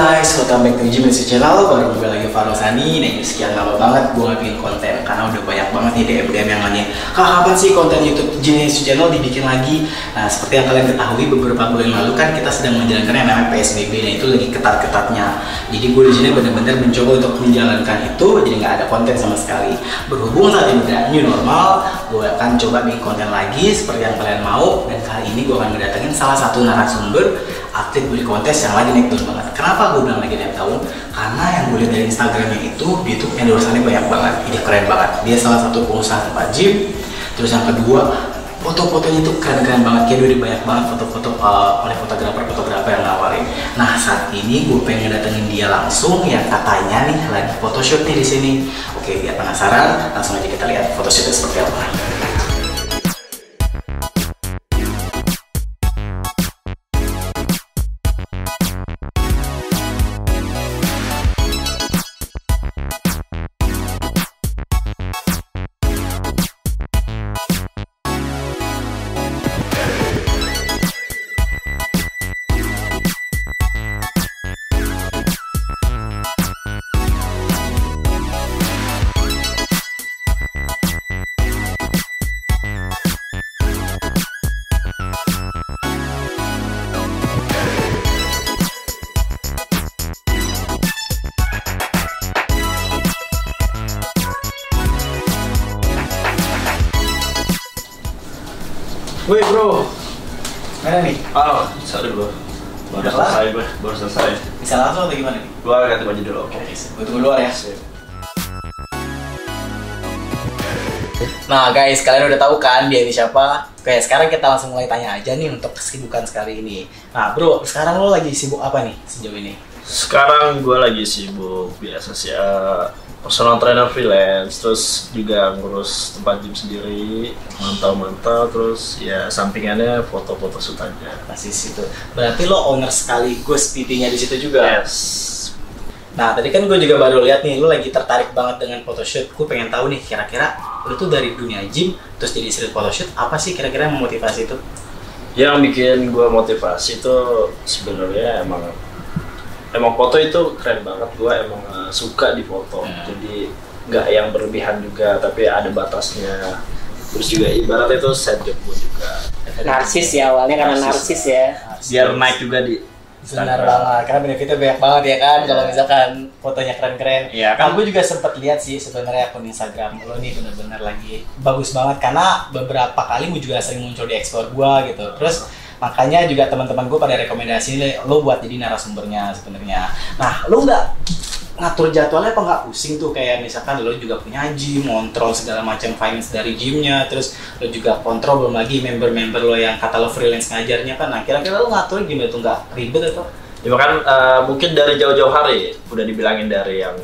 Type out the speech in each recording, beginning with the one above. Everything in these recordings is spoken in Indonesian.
guys, welcome back to Gym Channel. Baru gue lagi Farosani. Nah, sekian lama banget gue gak bikin konten karena udah banyak banget nih DM yang nanya, Kak, kapan sih konten YouTube Gym Channel dibikin lagi? Nah, seperti yang kalian ketahui, beberapa bulan lalu kan kita sedang menjalankan yang namanya PSBB, dan itu lagi ketat-ketatnya. Jadi gue di sini benar-benar mencoba untuk menjalankan itu, jadi nggak ada konten sama sekali. Berhubung saat ini udah new normal, gue akan coba bikin konten lagi seperti yang kalian mau. Dan kali ini gue akan mendatangin salah satu narasumber atlet body contest yang lagi naik daun banget. Kenapa gue bilang lagi naik daun? Karena yang gue lihat dari Instagramnya itu, dia tuh endorsannya banyak banget. Ini keren banget. Dia salah satu pengusaha tempat gym. Terus yang kedua, foto-fotonya tuh keren-keren banget. Kayak udah banyak banget foto-foto oleh fotografer yang nawarin. Nah, saat ini gue pengen datengin dia langsung, yang katanya nih lagi photoshoot nih di sini. Oke, biar penasaran, langsung aja kita lihat photoshootnya seperti apa. Woi bro, mana nih? Oh, sorry bro, baru selesai gue, baru selesai. Bisa langsung atau gimana nih? Gue ganti baju dulu, oke? Gue tunggu luar ya. Nah guys, kalian udah tahu kan dia ini siapa? Oke, sekarang kita langsung mulai tanya aja nih untuk kesibukan sekali ini. Nah bro, sekarang lo lagi sibuk apa nih sejauh ini? Sekarang gue lagi sibuk biasa sih, personal trainer freelance, terus juga ngurus tempat gym sendiri, mantau-mantau, terus ya sampingannya foto-foto shoot aja. Masih situ. Berarti lo owner sekaligus PT-nya di situ juga? Yes. Nah, tadi kan gue juga baru lihat nih, lo lagi tertarik banget dengan photoshoot. Gue pengen tahu nih, kira-kira lo tuh dari dunia gym, terus jadi street photoshoot, apa sih kira-kira yang memotivasi itu? Yang bikin gue motivasi itu sebenarnya emang foto itu keren banget. Gue emang suka di foto, jadi nggak yang berlebihan juga, tapi ada batasnya. Terus juga ibaratnya itu set job gue juga. Narsis ya, awalnya karena narsis ya. Biar naik juga di Benar banget, karena benefitnya banyak banget ya kan, kalau misalkan fotonya keren-keren. Iya kan gue juga sempet lihat sih sebenarnya akun Instagram lo nih bener-bener lagi bagus banget, karena beberapa kali gue juga sering muncul di explore gue gitu. Terus makanya juga teman-teman gue pada rekomendasi lo buat jadi narasumbernya sebenarnya. Nah, lo nggak ngatur jadwalnya apa nggak pusing tuh, kayak misalkan lo juga punya gym, kontrol segala macam finance dari gymnya, terus lo juga kontrol belum lagi member-member lo yang kata lo freelance ngajarnya kan. Nah, kira-kira lo ngatur gimana tuh, nggak ribet atau? Ya kan mungkin dari jauh-jauh hari udah dibilangin dari yang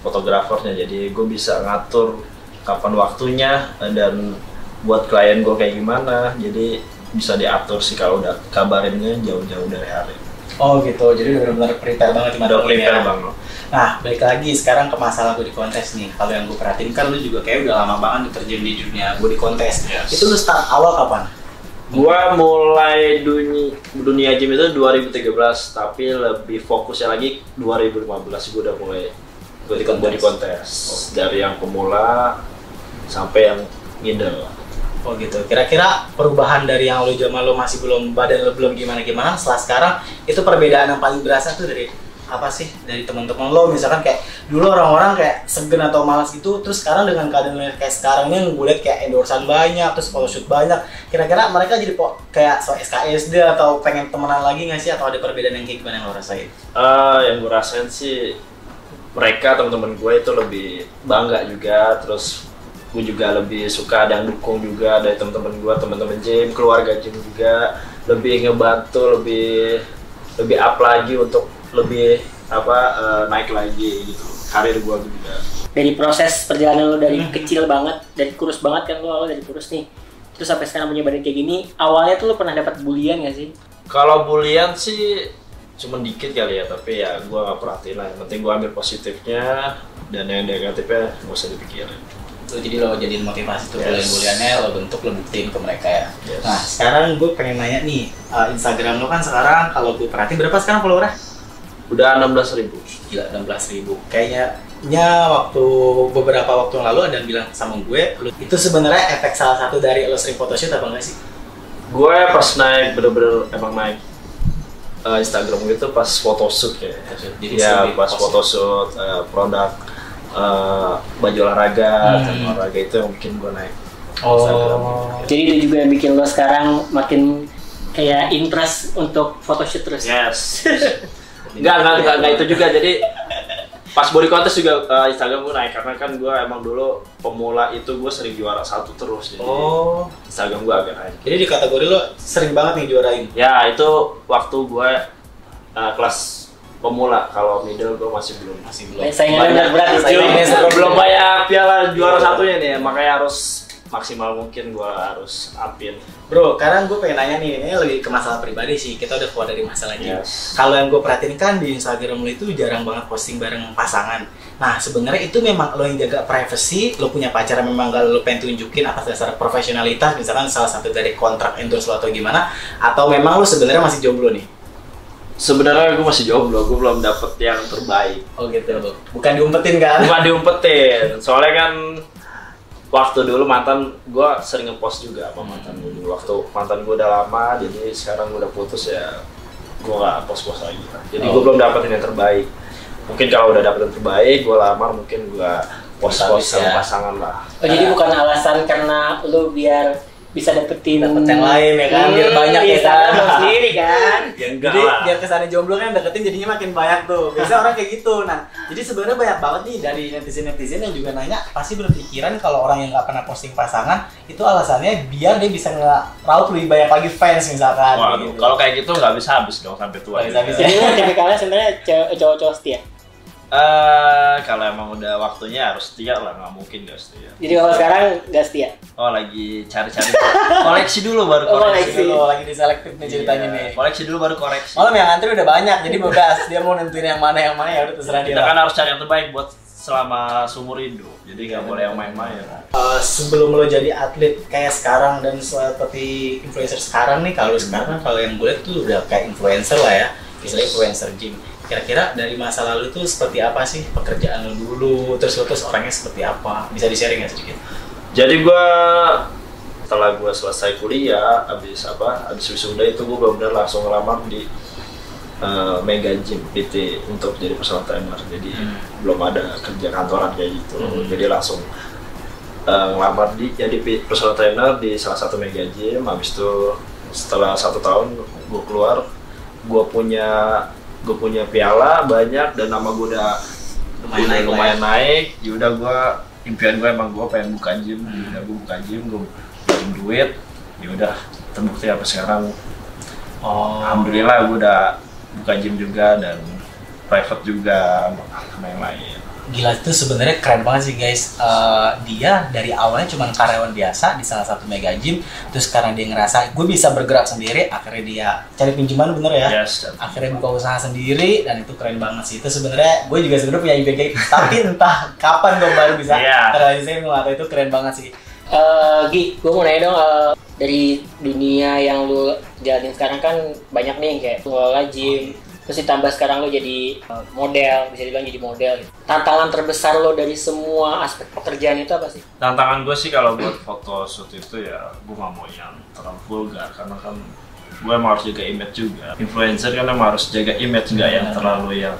fotografernya, jadi gue bisa ngatur kapan waktunya dan buat klien gue kayak gimana, jadi bisa diatur sih kalau udah kabarinnya jauh-jauh dari hari. Oh gitu, jadi udah benar-benar prepare banget Udah prepare banget. Nah, balik lagi sekarang ke masalah body contest nih. Kalau yang gue perhatiin kan lu juga kayak udah lama banget terjun di dunia body contest. Yes. Itu lu start awal kapan? Gua mulai dunia gym itu 2013, tapi lebih fokusnya lagi 2015 gua udah mulai body contest. Dari yang pemula sampai yang middle. Oh gitu. Kira-kira perubahan dari yang lu zaman lu masih badan lu belum gimana-gimana, setelah sekarang itu perbedaan yang paling berasa tuh dari apa sih, dari teman-teman lo? Misalkan kayak dulu orang-orang kayak segen atau malas gitu, terus sekarang dengan keadaan kayak sekarang ini gue liat kayak endorsan banyak, terus photoshoot banyak. Kira-kira mereka jadi kayak so SKSD atau pengen temenan lagi nggak sih, atau ada perbedaan yang kayak gimana yang lo rasain? Yang gue rasain sih mereka teman-teman gue itu lebih bangga juga, terus gue juga lebih suka ada yang dukung juga dari teman-teman gue, teman-teman gym, keluarga gym juga lebih ngebantu, lebih up lagi untuk lebih naik lagi gitu karir gue juga. Dari proses perjalanan lo dari kecil banget, dari kurus banget kan lo dari kurus nih, terus sampai sekarang punya badan kayak gini, awalnya tuh lo pernah dapat bulian gak sih? Kalau bulian sih cuma dikit kali ya, tapi ya gue nggak perhatiin lah. Yang penting gue ambil positifnya, dan yang negatifnya nggak usah dipikirin. Tuh, jadi lo jadiin motivasi tuh, bulian-buliannya lo bentuk, lo buktiin ke mereka ya. Yes. Nah, sekarang gue pengen nanya nih, Instagram lo kan sekarang kalau gue perhatiin berapa sekarang followernya? Udah 16.000. Gila, 16.000. Kayaknya beberapa waktu yang lalu ada yang bilang sama gue, itu sebenarnya efek salah satu dari lo sering photoshoot apa enggak sih? Gue pas naik bener-bener emang naik Instagram gitu pas photoshoot kayak. Jadi ya pas photoshoot produk baju olahraga, olahraga itu yang bikin gue naik. Jadi itu juga yang bikin lo sekarang makin kayak interest untuk photoshoot terus. Yes. Enggak itu juga. Jadi pas body contest juga Instagram gue naik karena kan gue emang dulu pemula itu gue sering juara 1 terus. Jadi Instagram gue agak naik. Jadi di kategori lo sering banget nih juarain? Ya itu waktu gue kelas pemula, kalau middle gue masih belum. Saingannya berat. Belum banyak piala juara satunya nih, makanya harus maksimal mungkin gue harus upin. Bro, sekarang gue pengen nanya nih, ini lebih ke masalah pribadi sih, kita udah keluar dari masalah ini. Kalau yang gue perhatiin kan di Instagram lo itu jarang banget posting bareng pasangan. Nah sebenarnya itu memang lo yang jaga privacy, lo punya pacar yang memang gak lo pengen tunjukin atas dasar profesionalitas, misalkan salah satu dari kontrak endorse lo atau gimana, atau memang lo sebenarnya masih jomblo nih? Sebenarnya gue masih jomblo, gue belum dapet yang terbaik. Oh gitu, bukan diumpetin kan? Bukan diumpetin, soalnya kan waktu dulu mantan gue sering ngepost juga sama mantan gue dulu. Waktu mantan gue udah lama, jadi sekarang gue udah putus ya gue gak post-post lagi. Jadi gue belum dapetin yang terbaik. Mungkin kalau udah dapet yang terbaik, gue lamar mungkin gue post-post sama pasangan lah. Oh jadi bukan alasan karena lu biar bisa dapet yang lain ya kan, biar banyak ya kan sendiri kan. Ya enggak jadi lah. Biar kesannya jomblo kan deketin jadinya makin banyak tuh. Biasanya orang kayak gitu. Nah, jadi sebenarnya banyak banget nih dari netizen yang juga nanya, pasti berpikiran kalau orang yang nggak pernah posting pasangan itu alasannya biar dia bisa ngeraup lebih banyak lagi fans misalkan. Waduh, gitu. Kalau kayak gitu nggak bisa habis dong sampai tua. Jadi lu tipikalnya sebenarnya cowok-cowok setia. Kalau emang udah waktunya harus setia lah, nggak mungkin nggak setia. Jadi kalau sekarang nggak setia? Oh lagi cari-cari koleksi dulu baru koreksi. Lagi diselektif nih ceritanya nih. Koleksi dulu baru koreksi. Malam yang antri udah banyak, jadi bebas dia mau nentuin yang mana ya udah terserah dia. Kita kan harus cari yang terbaik buat selama seumur hidup, jadi nggak boleh yang main-main. Sebelum lo jadi atlet kayak sekarang dan seperti influencer sekarang nih, kalau sekarang kalau yang gue lihat tuh udah kayak influencer lah ya, misalnya influencer gym. Kira-kira dari masa lalu tuh seperti apa sih pekerjaan lo dulu, terus orangnya seperti apa? Bisa di-sharing nggak sedikit? Jadi gue setelah gue selesai kuliah, abis wisuda itu gue benar-benar langsung ngelamar di Mega Gym PT untuk jadi personal trainer. Jadi belum ada kerja kantoran kayak gitu. Jadi langsung ngelamar jadi personal trainer di salah satu Mega Gym. Habis itu setelah 1 tahun gue keluar, gue punya piala banyak dan nama gue udah lumayan naik. Yaudah impian gue emang gue pengen buka gym. Yaudah gue buka gym, gue bikin duit. Yaudah terbukti apa sekarang. Alhamdulillah gue udah buka gym juga dan private juga sama yang lain. Gila, itu sebenarnya keren banget sih guys. Dia dari awalnya cuma karyawan biasa di salah satu Mega Gym, terus sekarang dia ngerasa gue bisa bergerak sendiri, akhirnya dia cari pinjaman, bener ya? Yes. Akhirnya buka usaha sendiri dan itu keren banget sih. Itu sebenarnya gue juga sebenarnya punya impian kayak gitu, tapi entah kapan gue baru bisa terrealisasi, gue nggak tahu. Itu keren banget sih. Gi, gue mau nanya dong, dari dunia yang lu jalanin sekarang kan banyak nih kayak ngelola gym, terus ditambah sekarang lo jadi model, bisa dibilang jadi model. Tantangan terbesar lo dari semua aspek pekerjaan itu apa sih? Tantangan gue sih kalau buat foto shoot itu ya gue gak mau yang terlalu vulgar, karena kan gue emang harus jaga image juga. Influencer kan emang harus jaga image, nggak yang terlalu yang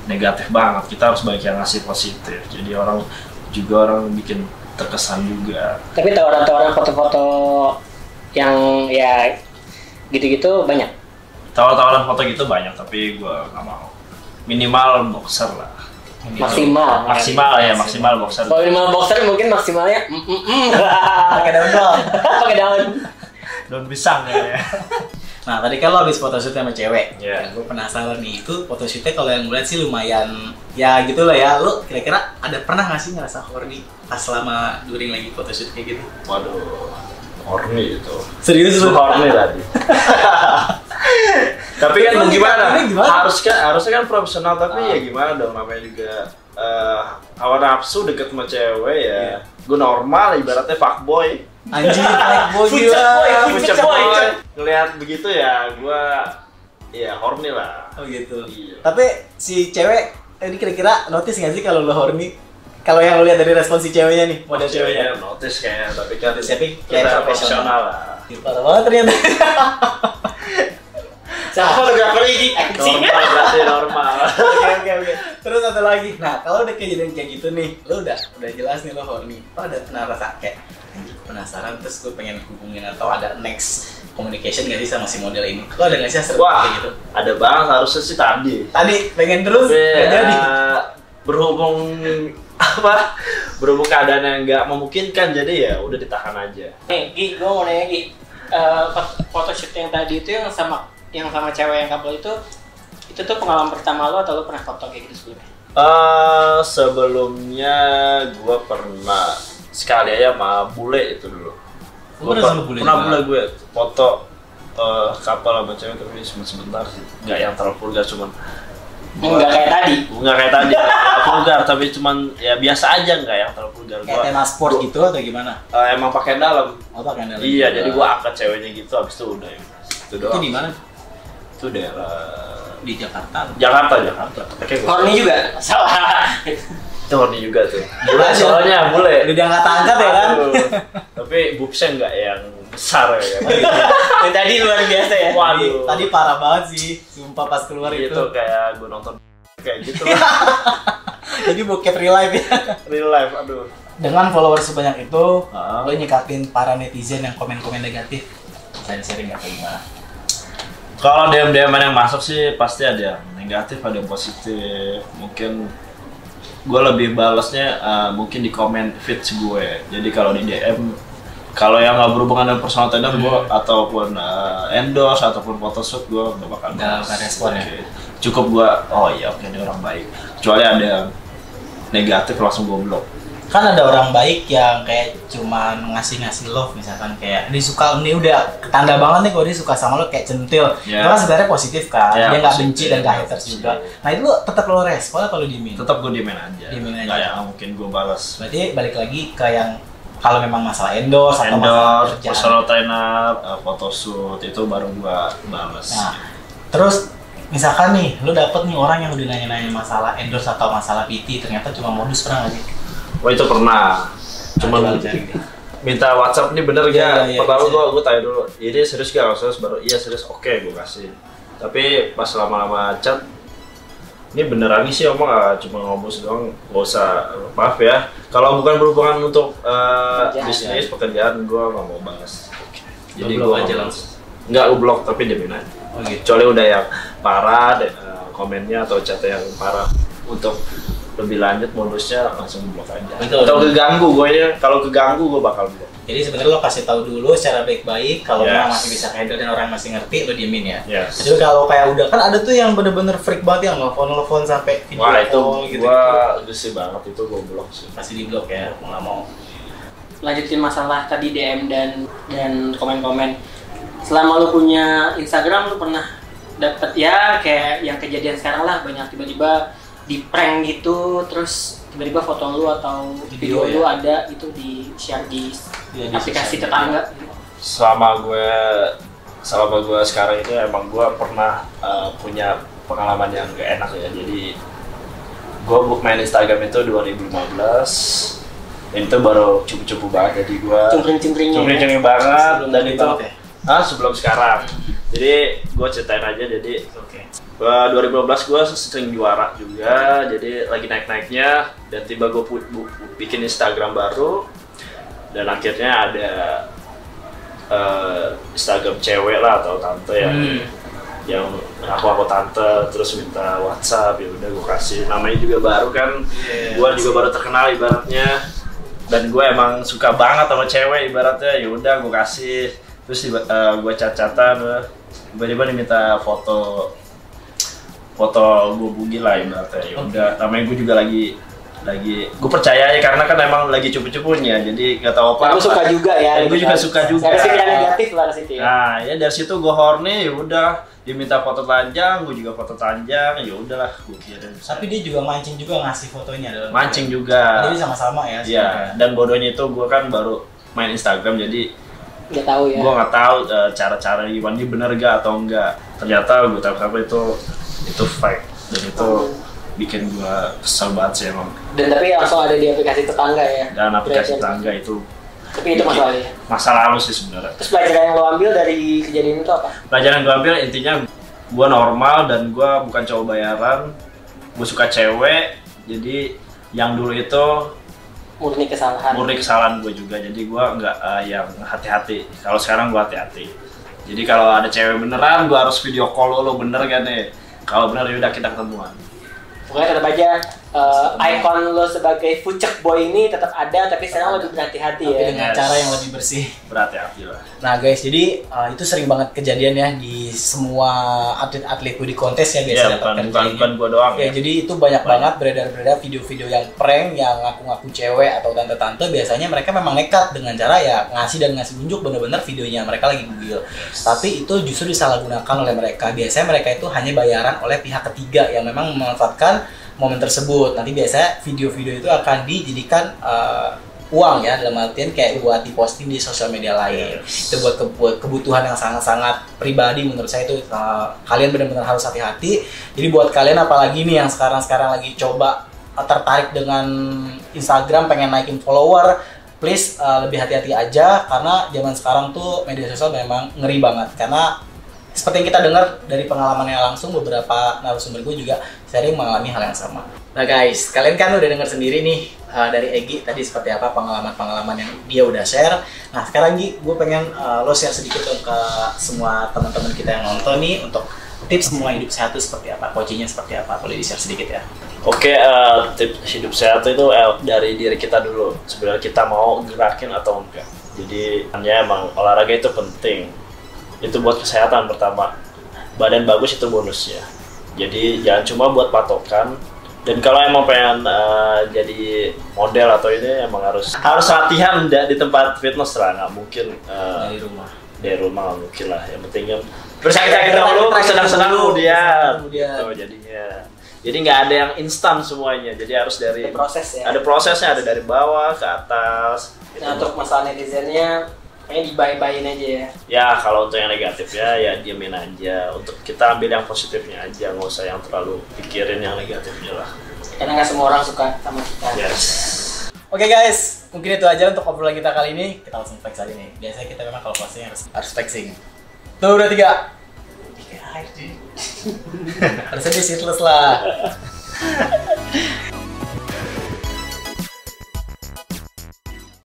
negatif banget. Kita harus banyak yang ngasih positif, jadi orang bikin terkesan juga. Tapi tawaran-tawaran foto-foto yang ya gitu-gitu banyak? Tawaran foto gitu banyak, tapi gue gak mau. Minimal boxer lah. Maksimal boxer. Kalau minimal boxer mungkin maksimalnya pakai daun. Pakai daun pisang ya. Nah tadi kan lo habis photoshoot sama cewek. Yeah. Gue penasaran nih, itu photoshootnya kalau yang gue lihat sih lumayan ya gitu lah ya. Lo kira-kira ada pernah nggak sih ngerasa horny pas selama during lagi photoshoot kayak gitu? Waduh, horny itu. Serius lo? Horny tadi. Tapi kan gimana? Harusnya kan profesional, tapi ya gimana dong, namanya juga awal nafsu deket sama cewek ya. Gue normal, ibaratnya fuckboy. Anjir, fuckboy gila. Pucet boy. Ngelihat begitu ya, gue Iya, horny lah. Oh gitu. Iya. Tapi si cewek ini kira-kira notice nggak sih kalau lo horny? Kalau yang lo lihat dari respon si ceweknya nih, model ceweknya. Notice kayaknya, tapi kan Tapi kita profesional lah. Parah banget ternyata. Fotografer ini Normal berarti normal. Oke. Terus satu lagi. Nah, kalau udah kejadian kayak gitu nih, lo udah jelas nih lo horny. Lo ada pernah rasa kayak anjir, penasaran terus gue pengen hubungin atau ada next communication gak sih sama si model ini? Lo ada nggak sih hasil Wah, kayak gitu? ada banget harusnya sih tadi. Tadi pengen terus nggak jadi. Berhubung keadaan yang nggak memungkinkan, jadi ya udah ditahan aja. Gi, gue mau nanya Gi, photoshoot yang tadi itu yang sama cewek yang couple itu tuh pengalaman pertama lo atau lo pernah foto kayak gitu sebelumnya? Sebelumnya gue pernah sekali aja sama bule itu dulu. Pernah bule gue foto couple sama cewek tapi sebentar sih, nggak yang terlalu vulgar, cuman Nggak kayak tadi, nggak vulgar tapi cuman ya biasa aja, nggak yang terlalu vulgar. Kayak tema sport gitu atau gimana? Emang pakaian dalam. Oh, pakaian dalam. Iya, jadi gue angkat ceweknya gitu, abis itu udah ya. Itu doang. Itu di mana? Itu daerah Di Jakarta. Jakarta. horny juga? Salah. Itu horny juga tuh. Bule soalnya bule. Udah diangkat-angkat ya kan? Aduh. Tapi boobsnya nggak yang besar ya kan. Yang tadi luar biasa ya? Waduh. Tadi parah banget sih, sumpah pas keluar itu. Itu kayak gue nonton kayak gitu. Jadi bokep real life ya. Real life, aduh. Dengan followers sebanyak itu, Ah. lo nyikapin para netizen yang komen-komen negatif. Sharing nggak kayak gimana? Kalau DM yang masuk sih pasti ada yang negatif, ada yang positif. Mungkin gue lebih balesnya mungkin di komen feeds gue. Jadi kalau di DM, kalau yang nggak berhubungan dengan personal trainer gue ataupun endorse ataupun photoshoot, gue nggak bakal respon ya. Cukup gue, oh iya oke, dia orang baik. Kecuali ada yang negatif langsung gue blok. Kan ada orang baik yang kayak cuma ngasih love, misalkan kayak dia suka, ini udah tanda banget nih kalau dia suka sama lo, kayak centil. Yeah. Itu kan sebenarnya positif kan, Yeah, dia nggak positif. benci dan nggak haters juga. Nah itu lo tetap lo respon atau lo diemin? Tetap gue diemin aja. Nggak yang mungkin gue balas. Berarti balik lagi ke yang kalau memang masalah endorse atau masalah kerjaan. personal trainer, photoshoot itu baru gue balas. Nah, terus misalkan nih, lo dapet nih orang yang udah nanya-nanya masalah endorse atau masalah PT, ternyata cuma modus, pernah nggak sih? Wah itu pernah. Cuman minta WhatsApp nih bener gak? Iya, Pertama gue tanya dulu, ini serius gak? Serius baru, iya serius, oke gue kasih. Tapi pas lama-lama chat, ini beneran nih sih omong gak cuma ngomong doang, gak usah, maaf ya. Kalau bukan berhubungan untuk bisnis, pekerjaan, gue gak mau balas. Jadi gue aja langsung. Nggak gue blok, tapi diemin aja. Oh gitu. Kecuali udah yang parah, komennya atau chatnya yang parah. Untuk lebih lanjut modusnya langsung blok aja. Betul. Atau keganggu gue ya, kalau keganggu gue bakal blok. Jadi sebenarnya lo kasih tahu dulu secara baik-baik, kalau Yes. memang masih bisa handle dan orang masih ngerti, lo diemin ya. Yes. Jadi kalau kayak udah kan ada tuh yang bener-bener freak banget yang nelfon sampai video Wah itu call gitu. gua gede banget, itu gua blok sih. Masih di blok ya, mau nggak mau. Lanjutin masalah tadi DM dan komen-komen. Selama lu punya Instagram, lu pernah dapet ya kayak yang kejadian sekarang lah, banyak tiba-tiba di prank gitu, terus tiba-tiba foto lu atau video lu ada itu di share di aplikasi tetangga. Selama gue sekarang ini emang gue pernah punya pengalaman yang gak enak ya. Jadi gue main Instagram itu 2015. Dan itu baru cupu-cupu banget, jadi gue cungkring-cungkring banget. Dan itu sebelum sekarang. Jadi gue ceritain aja, jadi 2015 gue sering juara juga, jadi lagi naik-naiknya. Dan tiba gue bikin Instagram baru. Dan akhirnya ada Instagram cewek lah atau tante yang aku tante, terus minta WhatsApp, ya udah gue kasih. Namanya juga baru kan, gue juga baru terkenal ibaratnya. Dan gue emang suka banget sama cewek ibaratnya, ya udah gue kasih. Terus gue chat-chatan, tiba-tiba diminta foto gue bugil lah ibaratnya. Ya udah, namanya gue juga lagi gue percaya ya, karena kan emang lagi cupu-cupunya, jadi nggak tahu apa. Aku suka juga ya. Gue juga suka juga. Dari pikiran negatif lah situ ya. Nah ya dari situ gue horny, ya udah diminta foto telanjang, gue juga foto telanjang, ya udahlah gue kirim. Tapi dia juga mancing juga ngasih fotonya dalam. Mancing juga. Jadi sama-sama ya. Iya. Dan bodohnya itu gue kan baru main Instagram, jadi Nggak tahu ya. Gue nggak tahu cara-cara Iwan ini bener gak atau enggak. Ternyata gue tahu apa itu fake dan itu bikin gue kesel banget sih emang. Dan tapi langsung ada di aplikasi tetangga ya. Dan aplikasi tetangga itu. Tapi itu masalahnya. Masa lalu sih sebenarnya. Terus pelajaran yang lo ambil dari kejadian itu apa? Pelajaran gue ambil intinya gue normal dan gue bukan cowok bayaran. Gue suka cewek. Jadi yang dulu itu Murni kesalahan gue juga, jadi gue nggak yang hati-hati. Kalau sekarang gue hati-hati, jadi kalau ada cewek beneran gue harus video call lo bener kan nih. Kalau bener yaudah kita ketemuan. Pokoknya tetap aja ikon lo sebagai fucek boy ini tetap ada, tapi sekarang lebih berhati-hati ya. Tapi dengan cara yang lebih bersih. Berhati-hati lah. Nah guys, jadi itu sering banget kejadian ya di semua atlet-atlet di kontes ya guys. Ya, bukan gue doang ya. Jadi itu banyak banget beredar-beredar video-video yang prank, yang ngaku-ngaku cewek atau tante-tante. Biasanya mereka memang nekat dengan cara ya ngasih unjuk bener-bener videonya mereka lagi bugil. Tapi itu justru disalahgunakan oleh mereka. Biasanya mereka itu hanya bayaran oleh pihak ketiga yang memang memanfaatkan momen tersebut. Nanti biasanya video-video itu akan dijadikan uang ya, dalam artian kayak buat diposting di sosial media lain. Itu buat kebutuhan yang sangat-sangat pribadi. Menurut saya itu kalian benar-benar harus hati-hati. Jadi buat kalian apalagi nih yang sekarang lagi coba tertarik dengan Instagram, pengen naikin follower, please lebih hati-hati aja, karena zaman sekarang tuh media sosial memang ngeri banget. Karena seperti yang kita dengar dari pengalamannya langsung, beberapa narasumber gue juga sering mengalami hal yang sama. Nah guys, kalian kan udah dengar sendiri nih dari Egy tadi seperti apa pengalaman-pengalaman yang dia udah share. Nah sekarang Gi, gue pengen lo share sedikit dong ke semua teman-teman kita yang nonton nih, untuk tips semua hidup sehat itu seperti apa, coachingnya seperti apa, boleh di-share sedikit ya. Oke, tips hidup sehat itu dari diri kita dulu. Sebenarnya kita mau gerakin atau enggak. Jadi hanya emang olahraga itu penting. Itu buat kesehatan pertama. Badan bagus itu bonusnya. Jadi jangan cuma buat patokan. Dan kalau emang pengen jadi model atau ini emang harus latihan di tempat fitness lah, nggak mungkin dari rumah mungkin lah. Yang penting bersakit-sakit dulu, senang-senang kemudian. Gitu jadinya. Jadi nggak ada yang instan semuanya. Jadi harus dari proses ya. Ada prosesnya, ada dari bawah ke atas. Nah untuk masalah netizennya, kayaknya dibayi-bayin aja ya. Ya kalau untuk yang negatif ya diemin aja. Untuk kita ambil yang positifnya aja, nggak usah yang terlalu pikirin yang negatifnya lah. Karena nggak semua orang suka sama kita. Yes. Oke guys, mungkin itu aja untuk obrolan kita kali ini. Kita langsung flex aja nih. Biasanya kita memang kalau closing harus flexing. Tuh udah 3. Harusnya di shitless lah.